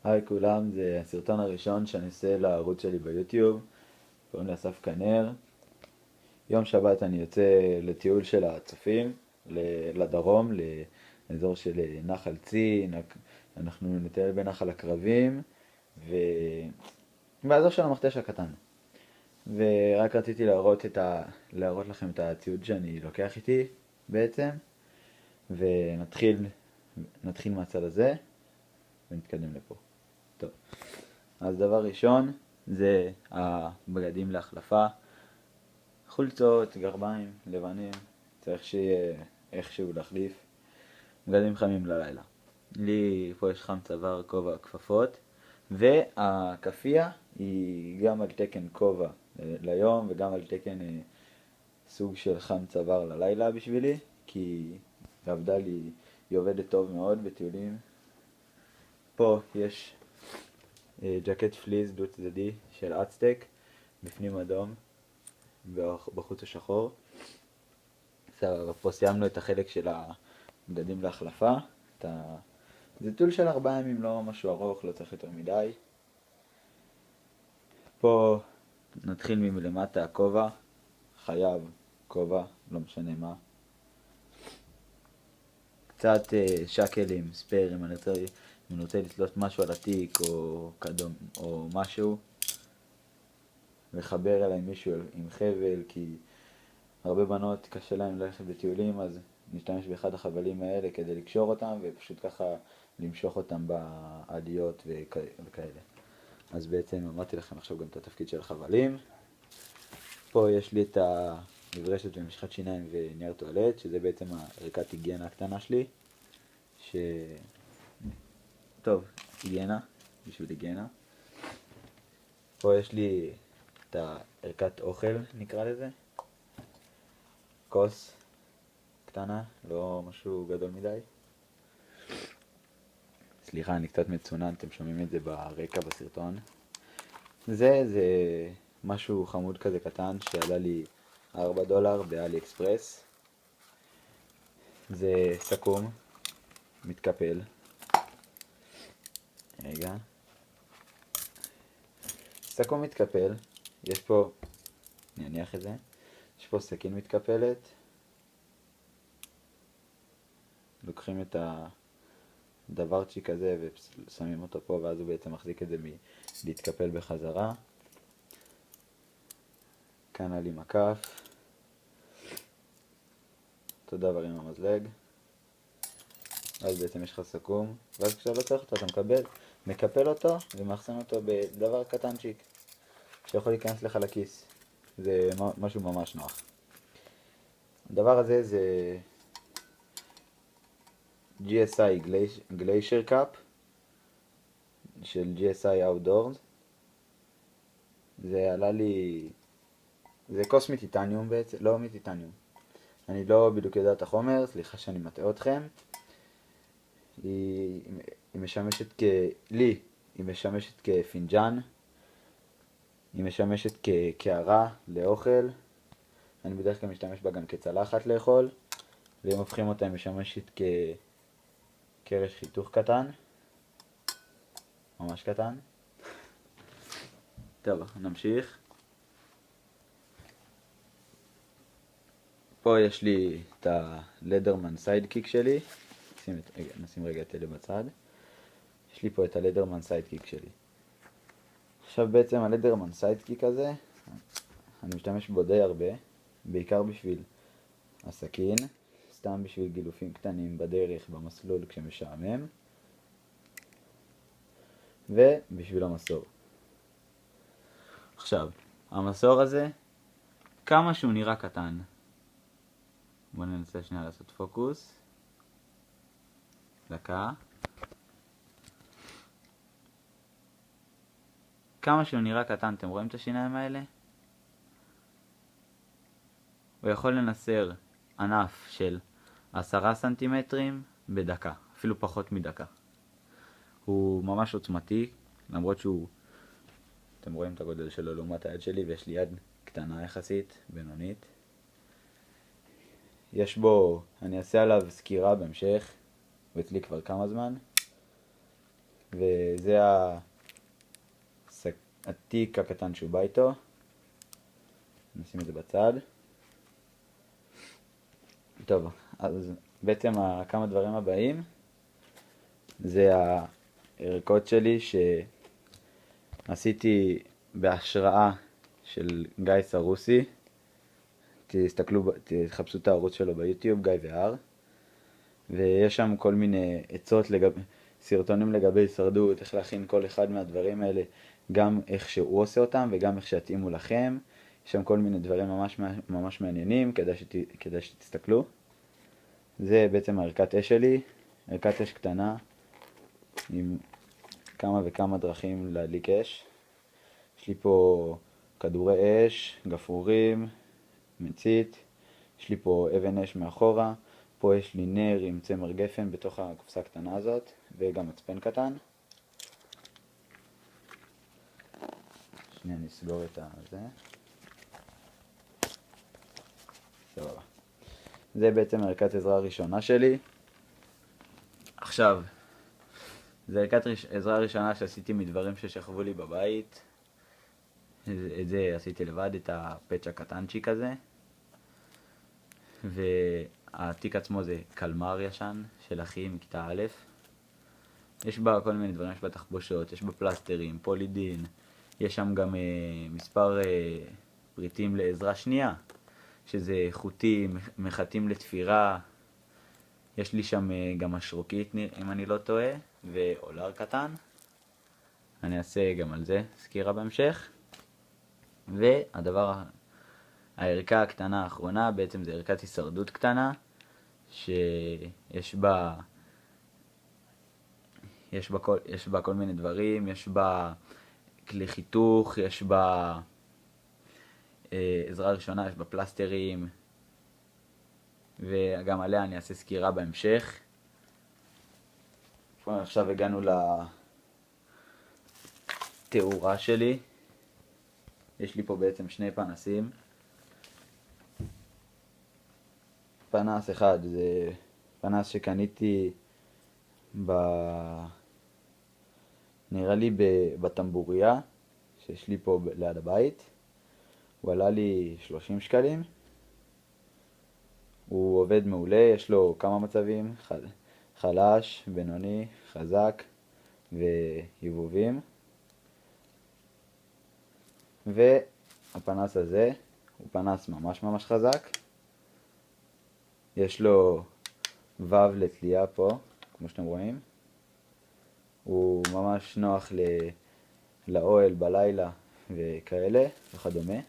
היי כולם, זה הסרטון הראשון שאני עושה לערוץ שלי ביוטיוב. קוראים לי אסף כנר. יום שבת אני יוצא לטיול של הצופים לדרום, לאזור של נחל צין. אנחנו נטייל בנחל הקרבים ובאזור של המכתש הקטן. ורק רציתי להראות לכם את הציוד שאני לוקח איתי בעצם. ונתחיל מהצד הזה ונתקדם לפה. טוב. אז דבר ראשון זה הבגדים להחלפה, חולצות, גרביים, לבנים, צריך שיהיה איכשהו להחליף, בגדים חמים ללילה. לי פה יש חם צוואר, כובע, כפפות, והכפייה היא גם על תקן כובע ליום וגם על תקן סוג של חם צוואר ללילה בשבילי, כי היא עבדה לי, היא עובדת טוב מאוד בטיולים. פה יש ג'קט פליז דו צדדי של אצטק, בפנים אדום, בחוץ השחור. סבבה, פה סיימנו את החלק של הבגדים להחלפה. זה טיול של 4 ימים, לא משהו ארוך, לא צריך יותר מדי. פה נתחיל מלמטה הכובע, חייב כובע, לא משנה מה. קצת שקלים, ספייר, אם אני רוצה לתלות משהו על התיק או קדום או משהו. לחבר אליי מישהו עם חבל, כי הרבה בנות קשה להם ללכת בטיולים, אז נשתמש באחד החבלים האלה כדי לקשור אותם ופשוט ככה למשוך אותם בעליות וכאלה. אז בעצם אמרתי לכם עכשיו גם את התפקיד של החבלים. פה יש לי את המברשת ומשחת שיניים ונייר טואלט, שזה בעצם הערכת היגיינה הקטנה שלי. טוב, היגיינה, בשביל היגיינה. פה יש לי את הערכת אוכל, נקרא לזה. כוס קטנה, לא משהו גדול מדי. סליחה, אני קצת מצונן, אתם שומעים את זה ברקע בסרטון. זה משהו חמוד כזה קטן שעלה לי $4 באלי אקספרס. זה סכו"ם מתקפל. רגע. סכו"ם מתקפל. יש פה, אני אניח את זה. יש פה סכין מתקפלת. לוקחים את הדברצ'יק הזה ושמים אותו פה, ואז הוא בעצם מחזיק את זה להתקפל בחזרה. כאן עלי מקף. אותו דבר עם המזלג. אז בעצם יש לך סכו"ם, ואז כשאתה לא צריך אותו אתה מקפל אותו ומאחסן אותו בדבר קטנצ'יק שיכול להיכנס לך לכיס. זה משהו ממש נוח. הדבר הזה זה GSI Glacier Cup של GSI Outdoors. זה עלה לי, זה כוס מטיטניום בעצם, לא מטיטניום, אני לא בדיוק יודע את החומר, סליחה שאני מטעה אתכם. היא משמשת לי היא משמשת כפינג'ן, היא משמשת כקערה לאוכל, אני בדרך כלל משתמש בה גם כצלחת לאכול, ואם הופכים אותה היא משמשת כקרש חיתוך קטן, ממש קטן. טוב, נמשיך. פה יש לי את הלדרמן סיידקיק שלי. נשים רגע את אלה בצד. יש לי פה את הלדרמן סיידקיק שלי. עכשיו בעצם הלדרמן סיידקיק הזה, אני משתמש בו די הרבה, בעיקר בשביל הסכין, סתם בשביל גילופים קטנים בדרך, במסלול כשמשעמם, ובשביל המסור. עכשיו, המסור הזה, כמה שהוא נראה קטן, בואו ננסה שנייה לעשות פוקוס. דקה. כמה שהוא נראה קטן, אתם רואים את השיניים האלה? הוא יכול לנסר ענף של 10 סנטימטרים בדקה, אפילו פחות מדקה. הוא ממש עוצמתי, למרות שהוא, אתם רואים את הגודל שלו לעומת היד שלי, ויש לי יד קטנה יחסית, בינונית. יש בו, אני אעשה עליו סקירה בהמשך, ואצלי כבר כמה זמן. וזה התיק הקטן שהוא בא איתו. נשים את זה בצד. טוב, אז בעצם כמה דברים הבאים זה הערכות שלי שעשיתי בהשראה של גיא סרוסי. תחפשו את הערוץ שלו ביוטיוב, גיא והר, ויש שם כל מיני עצות סרטונים לגבי הישרדות, איך להכין כל אחד מהדברים האלה, גם איך שהוא עושה אותם וגם איך שיתאימו לכם. יש שם כל מיני דברים ממש מעניינים, כדאי שתסתכלו. זה בעצם ערכת אש שלי, ערכת אש קטנה עם כמה וכמה דרכים להדליק אש. יש לי פה כדורי אש, גפרורים, מצית, יש לי פה אבן אש מאחורה, פה יש לי נר עם צמר גפן בתוך הקופסה הקטנה הזאת, וגם מצפן קטן. שנייה נסגור את זה. סבבה. זה בעצם ערכת עזרה הראשונה שלי. עכשיו, זה ערכת עזרה ראשונה שעשיתי מדברים ששכבו לי בבית. את זה עשיתי לבד, את הפאץ' הקטנצ'יק הזה. והתיק עצמו זה קלמר ישן של אחי מכיתה א'. יש בה כל מיני דברים, יש בה תחבושות, יש בה פלסטרים, פולידין. יש שם גם מספר פריטים לעזרה שנייה, שזה חוטים, מחטים לתפירה. יש לי שם גם משרוקית אם אני לא טועה, ואולר קטן. אני אעשה גם על זה סקירה בהמשך. הערכה הקטנה האחרונה בעצם זה ערכת הישרדות קטנה, שיש בה כל מיני דברים, יש בה כלי חיתוך, יש בה עזרה ראשונה, יש בה פלסטרים, וגם עליה אני אעשה סקירה בהמשך. עכשיו הגענו לתאורה שלי. יש לי פה בעצם שני פנסים. פנס אחד זה פנס שקניתי נראה לי בטמבוריה שיש לי פה ליד הבית. הוא עלה לי 30 שקלים. הוא עובד מעולה, יש לו כמה מצבים, חלש, בינוני, חזק ויבובים. והפנס הזה הוא פנס ממש חזק. יש לו וו לתלייה פה, כמו שאתם רואים. הוא ממש נוח לאוהל בלילה וכאלה וכדומה.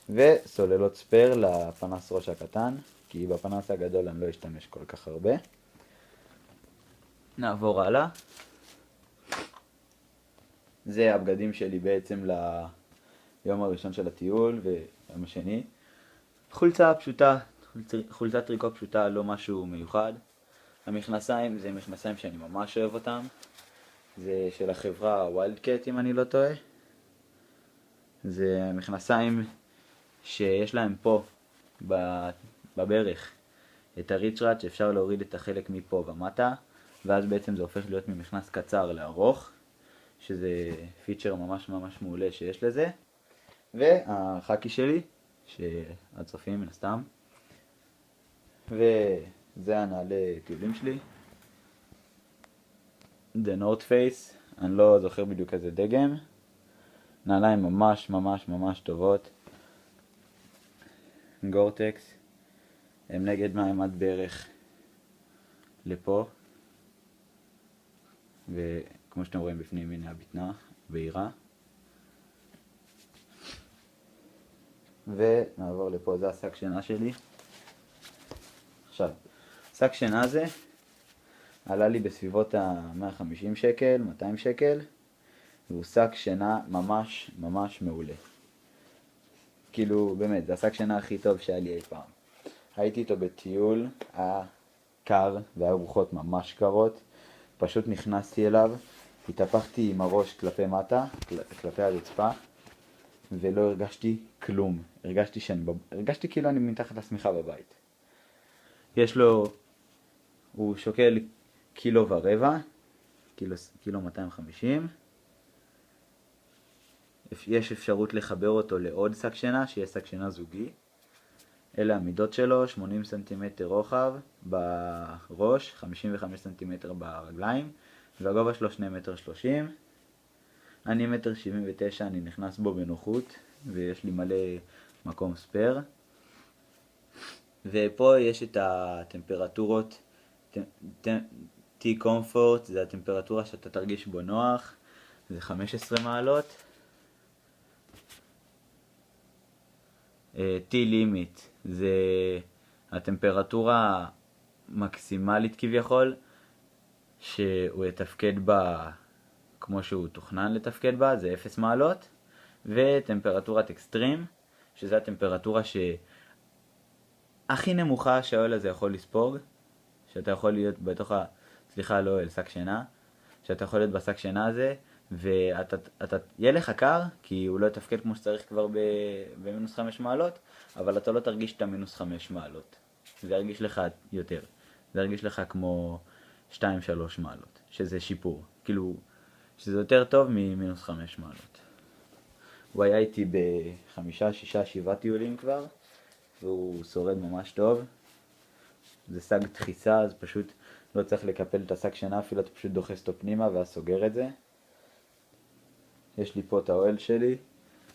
וסוללות ספר לפנס ראש הקטן, כי בפנס הגדול אני לא אשתמש כל כך הרבה. נעבור הלאה. זה הבגדים שלי בעצם ליום הראשון של הטיול ויום השני. חולצה פשוטה, חולצת טריקו פשוטה, לא משהו מיוחד. המכנסיים זה מכנסיים שאני ממש אוהב אותם. זה של החברה ווילדקט אם אני לא טועה. זה מכנסיים שיש להם פה בברך את הריצ'ראט שאפשר להוריד את החלק מפה ומטה, ואז בעצם זה הופך להיות ממכנס קצר לארוך, שזה פיצ'ר ממש מעולה שיש לזה. והחקי שלי שהצופים מן הסתם, וזה הנעלי טיולים שלי, The North Face, אני לא זוכר בדיוק איזה דגם. נעליים ממש טובות, גורטקס, הם נגד מים עד בערך לפה, וכמו שאתם רואים בפנים הנה הבטנה בהירה. ונעבור לפה, זה השק שינה שלי. עכשיו, שק שינה הזה עלה לי בסביבות ה-150 שקל, 200 שקל, והוא שק שינה ממש מעולה. כאילו באמת, זה השק שינה הכי טוב שהיה לי אי פעם. הייתי איתו בטיול, היה קר והיה רוחות ממש קרות, פשוט נכנסתי אליו, התהפכתי עם הראש כלפי מטה, כלפי הרצפה, ולא הרגשתי כלום. הרגשתי כאילו אני מתחת לשמיכה בבית. הוא שוקל 1.25 קילו, קילו 250. יש אפשרות לחבר אותו לעוד שק שינה, שיהיה שק שינה זוגי. אלה המידות שלו, 80 סנטימטר רוחב בראש, 55 סנטימטר ברגליים, והגובה שלו 2.30 מטר. אני 1.79 מטר, אני נכנס בו בנוחות, ויש לי מלא מקום ספר. ופה יש את הטמפרטורות, T-Comfort, זה הטמפרטורה שאתה תרגיש בו נוח, זה 15 מעלות. T-Limit, זה הטמפרטורה מקסימלית כביכול, שהוא יתפקד בה כמו שהוא תוכנן לתפקד בה, זה 0 מעלות. וטמפרטורת אקסטרים, שזה הטמפרטורה הכי נמוכה שהאוהל הזה יכול לספוג, שאתה יכול להיות בתוך לא אוהל, שק שינה, שאתה יכול להיות בשק שינה הזה, ואתה יהיה לך קר, כי הוא לא יתפקד כמו שצריך כבר במינוס 5 מעלות, אבל אתה לא תרגיש את המינוס 5 מעלות. זה ירגיש לך יותר. זה ירגיש לך כמו 2-3 מעלות, שזה שיפור. כאילו, שזה יותר טוב ממינוס 5 מעלות. הוא היה איתי ב5, 6, 7 טיולים כבר, והוא שורד ממש טוב. זה סג דחיסה, אז פשוט לא צריך לקפל את השק שינה, אפילו אתה פשוט דוחס אותו פנימה ואז סוגר את זה. יש לי פה את האוהל שלי,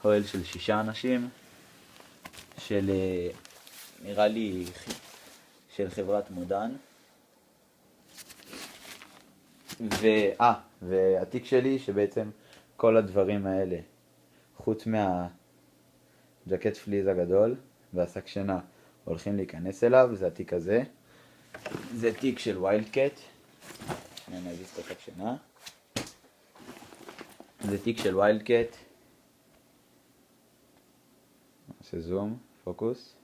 אוהל של 6 אנשים, של נראה לי של חברת מודן. והתיק שלי שבעצם כל הדברים האלה, חוץ מהג'קט פליז הגדול והשק שינה הולכים להיכנס אליו, זה התיק הזה. זה תיק של ויילדקט. אני אזיז את השק שינה. זה תיק של ויילדקט. נעשה זום, פוקוס.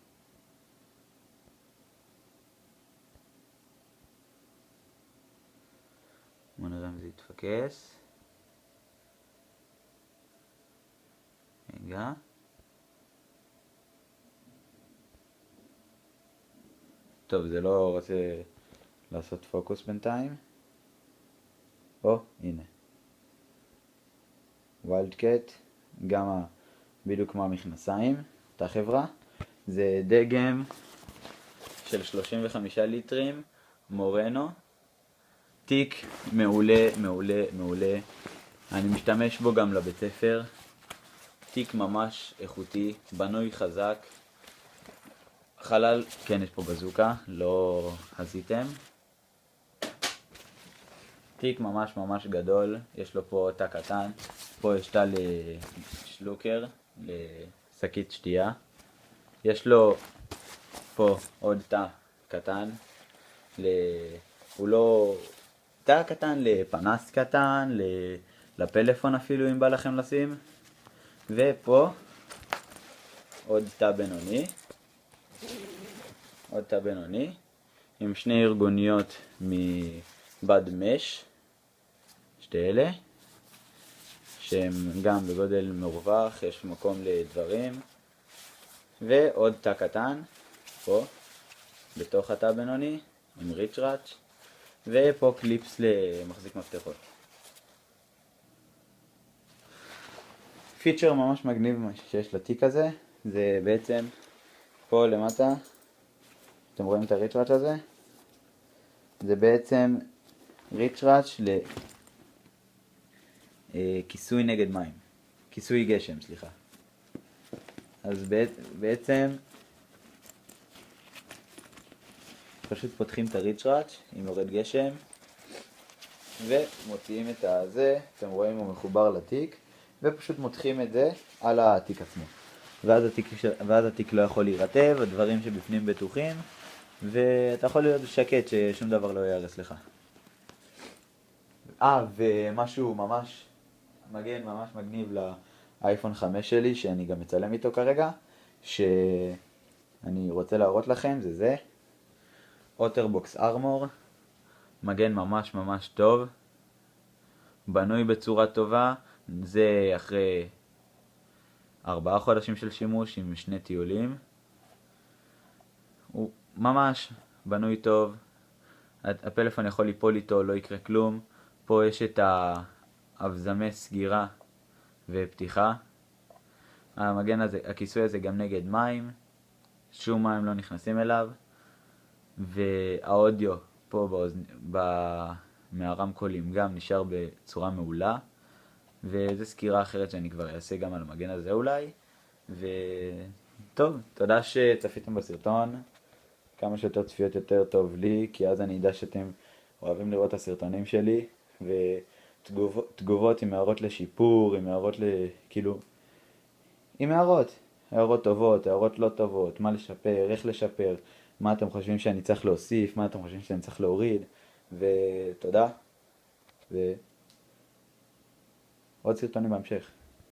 בוא נראה אם זה יתפקס. רגע. טוב, זה לא רוצה לעשות פוקוס בינתיים. הנה. ויילדקט, גם בדיוק כמו המכנסיים, אותה חברה. זה דגם של 35 ליטרים, מורנו. תיק מעולה, מעולה, מעולה. אני משתמש בו גם לבית ספר. תיק ממש איכותי, בנוי חזק. חלל, כן, יש פה בזוקה, לא הזיתם. תיק ממש ממש גדול, יש לו פה תא קטן. פה יש תא לשלוקר, לשקית שתייה. יש לו פה עוד תא קטן, הוא לא... תא קטן לפנס קטן, לפלאפון אפילו אם בא לכם לשים. ופה עוד תא בינוני. עוד תא בינוני. עם 2 ארגוניות מבד מש. שתי אלה. שהם גם בגודל מרווח, יש מקום לדברים. ועוד תא קטן. פה. בתוך התא בינוני. עם ריצ'ראץ'. ופה קליפס למחזיק מפתחות. פיצ'ר ממש מגניב שיש לתיק הזה, זה בעצם פה למטה, אתם רואים את הריצ'ראץ' הזה? זה בעצם ריצ'ראץ' לכיסוי נגד מים, כיסוי גשם, סליחה. אז בעצם פשוט פותחים את הריצ'ראץ' עם יורד גשם ומוציאים את הזה, אתם רואים הוא מחובר לתיק, ופשוט מותחים את זה על התיק עצמו. ואז התיק לא יכול להירטב, הדברים שבפנים בטוחים, ואתה יכול להיות שקט ששום דבר לא יהרס לך. ומשהו ממש מגן, ממש מגניב לאייפון 5 שלי, שאני גם מצלם איתו כרגע, שאני רוצה להראות לכם, זה אוטרבוקס ארמור, מגן ממש ממש טוב, בנוי בצורה טובה. זה אחרי 4 חודשים של שימוש עם 2 טיולים. הוא ממש בנוי טוב. הפלאפון יכול ליפול איתו, לא יקרה כלום. פה יש את האבזמי סגירה ופתיחה. המגן הזה, הכיסוי הזה גם נגד מים, שום מים לא נכנסים אליו. והאודיו פה מהרמקולים גם נשאר בצורה מעולה. וזו סקירה אחרת שאני כבר אעשה גם על המגן הזה אולי. וטוב, תודה שצפיתם בסרטון. כמה שיותר צפיות יותר טוב לי, כי אז אני אדע שאתם אוהבים לראות את הסרטונים שלי. ותגובות עם הערות לשיפור, עם הערות כאילו, עם הערות טובות, הערות לא טובות, מה לשפר, איך לשפר, מה אתם חושבים שאני צריך להוסיף, מה אתם חושבים שאני צריך להוריד. ותודה, ועוד סרטונים בהמשך.